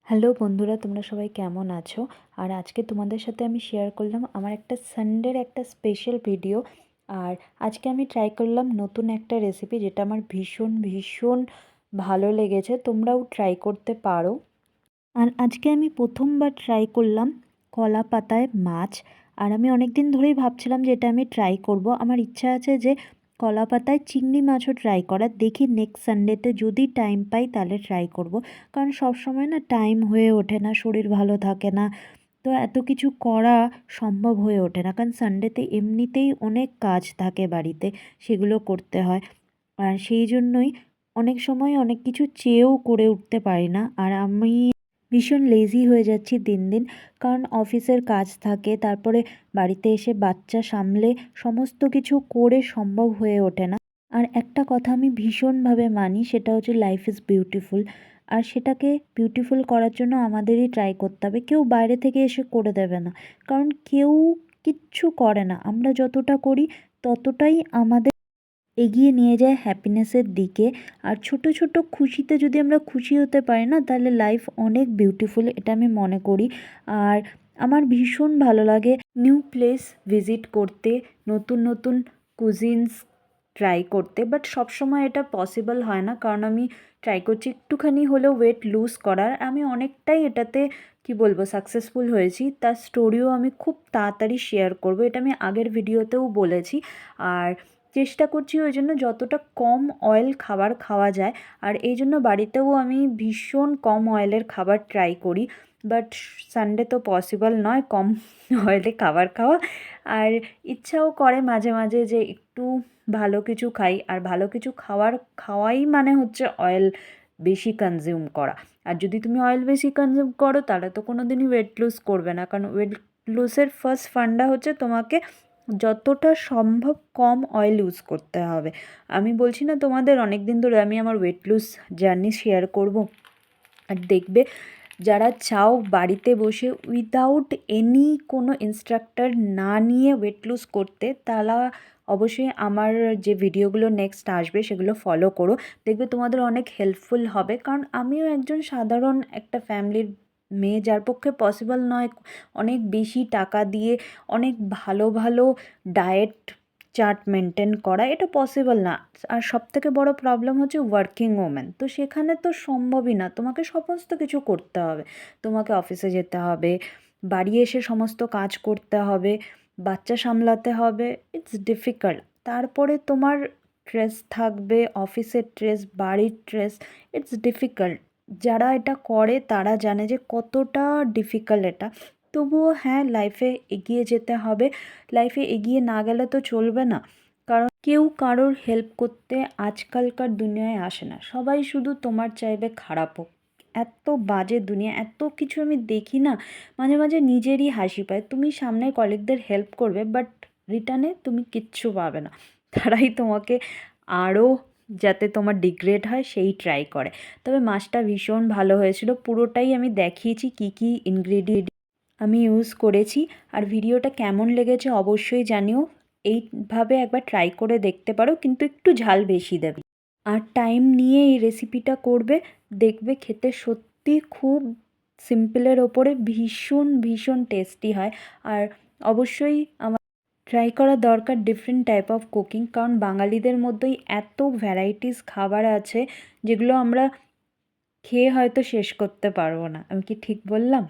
Hello বন্ধুরা, তোমরা সবাই কেমন আছো? আর আজকে তোমাদের সাথে আমি শেয়ার করলাম আমার একটা সানডের একটা স্পেশাল ভিডিও। আর আজকে আমি ট্রাই করলাম নতুন একটা রেসিপি, যেটা আমার ভীষণ ভীষণ ভালো লেগেছে। তোমরাও ট্রাই করতে পারো। আর আজকে আমি প্রথমবার ট্রাই করলাম কলা পাতায় মাছ। আর আমি অনেক দিন ধরেই ভাবছিলাম যে এটা আমি ট্রাই করব। আমার ইচ্ছা আছে যে কলা পাতায় চিংড়ি মাছও ট্রাই করার। দেখি নেক্সট সানডেতে যদি টাইম পাই তাহলে ট্রাই করব। কারণ সব সময় না টাইম হয়ে ওঠে না, শরীর ভালো থাকে না, তো এত কিছু করা সম্ভব হয়ে ওঠে না। কারণ সানডেতে এমনিতেই অনেক কাজ থাকে বাড়িতে, সেগুলো করতে হয়। আর সেই জন্যই অনেক সময় অনেক কিছু চেয়েও করে উঠতে পারি না। আর আমি ভীষণ লেজি হয়ে যাচ্ছি দিন দিন। কারণ অফিসের কাজ থাকে, তারপরে বাড়িতে এসে বাচ্চা সামলে সমস্ত কিছু করে সম্ভব হয়ে ওঠে না। আর একটা কথা আমি ভীষণভাবে মানি, সেটা হচ্ছে লাইফ ইজ বিউটিফুল। আর সেটাকে বিউটিফুল করার জন্য আমাদেরই ট্রাই করতে হবে। কেউ বাইরে থেকে এসে করে দেবে না, কারণ কেউ কিচ্ছু করে না। আমরা যতটা করি ততটাই আমাদের এগিয়ে নিয়ে যায় হ্যাপিনেসের দিকে। আর ছোট ছোট খুশিতে যদি আমরা খুশি হতে পারি না, তাহলে লাইফ অনেক বিউটিফুল, এটা আমি মনে করি। আর আমার ভীষণ ভালো লাগে নিউ প্লেস ভিজিট করতে, নতুন নতুন কুজিনস ট্রাই করতে। বাট সবসময় এটা পসিবল হয় না, কারণ আমি ট্রাই করছি একটুখানি হলেও ওয়েট লুজ করার। আমি অনেকটাই এটাতে কি বলবো সাকসেসফুল হয়েছি। তার স্টোরিও আমি খুব তাড়াতাড়ি শেয়ার করব, এটা আমি আগের ভিডিওতেও বলেছি। আর চেষ্টা করছি ওই জন্য যতটা কম অয়েল খাবার খাওয়া যায়। আর এই জন্য বাড়িতেও আমি ভীষণ কম অয়েলের খাবার ট্রাই করি। বাট সানডে তো পসিবল নয় কম অয়েলে খাবার খাওয়া। আর ইচ্ছাও করে মাঝে মাঝে যে একটু ভালো কিছু খাই। আর ভালো কিছু খাওয়াই মানে হচ্ছে অয়েল বেশি কনজিউম করা। আর যদি তুমি অয়েল বেশি কনজিউম করো তাহলে তো কোনো দিনই ওয়েট লুজ করবে না। কারণ ওয়েট লুজের ফার্স্ট ফান্ডা হচ্ছে তোমাকে যতটা সম্ভব কম অয়েল ইউজ করতে হবে। আমি বলছি না তোমাদের অনেক দিন ধরে আমি আমার ওয়েট লুজ জার্নি শেয়ার করব। আর দেখবে, যারা চাও বাড়িতে বসে উইদাউট এনি কোনো ইনস্ট্রাক্টর না নিয়ে ওয়েট লুজ করতে, তারা অবশ্যই আমার যে ভিডিওগুলো নেক্সট আসবে সেগুলো ফলো করো। দেখবে তোমাদের অনেক হেল্পফুল হবে। কারণ আমিও একজন সাধারণ একটা ফ্যামিলির মেয়ে, যার পক্ষে পসিবল নয় অনেক বেশি টাকা দিয়ে অনেক ভালো ভালো ডায়েট চার্ট মেনটেন করা, এটা পসিবল না। আর সবথেকে বড় প্রবলেম হচ্ছে ওয়ার্কিং ওমেন, তো সেখানে তো সম্ভবই না, তোমাকে সমস্ত কিছু করতে হবে। তোমাকে অফিসে যেতে হবে, বাড়ি এসে সমস্ত কাজ করতে হবে, বাচ্চা সামলাতে হবে। It's difficult. তারপরে তোমার স্ট্রেস থাকবে, অফিসের স্ট্রেস, বাড়ির স্ট্রেস। It's difficult. যারা এটা করে তারা জানে যে কতটা ডিফিকাল্ট এটা। তবুও হ্যাঁ, লাইফে এগিয়ে যেতে হবে। লাইফে এগিয়ে না গেলে তো চলবে না। কারণ কেউ কারোর হেল্প করতে আজকালকার দুনিয়ায় আসে না, সবাই শুধু তোমার চাইবে খারাপ হোক। এত বাজে দুনিয়া, এত কিছু আমি দেখি না, মাঝে মাঝে নিজেরই হাসি পায়। তুমি সামনের কলিগদের হেল্প করবে, বাট রিটার্নে তুমি কিচ্ছু পাবে না। তারাই তোমাকে আরও যাতে তোমার ডিগ্রেড হয় সেই ট্রাই করে। তবে মাছটা ভীষণ ভালো হয়েছিল, পুরোটাই আমি দেখিয়েছি কী কী ইনগ্রিডিয়েন্ট আমি ইউজ করেছি। আর ভিডিওটা কেমন লেগেছে অবশ্যই জানিও। এইভাবে একবার ট্রাই করে দেখতে পারো, কিন্তু একটু ঝাল বেশি দেবে। আর টাইম নিয়ে এই রেসিপিটা করবে, দেখবে খেতে সত্যি খুব সিম্পলের ওপরে ভীষণ ভীষণ টেস্টি হয়। আর অবশ্যই আমার ট্রাই করা দরকার ডিফারেন্ট টাইপ অফ কুকিং, কারণ বাঙালিদের মধ্যেই এত ভ্যারাইটিস খাবার আছে যেগুলো আমরা খেয়ে হয়তো শেষ করতে পারবো না। আমি কি ঠিক বললাম?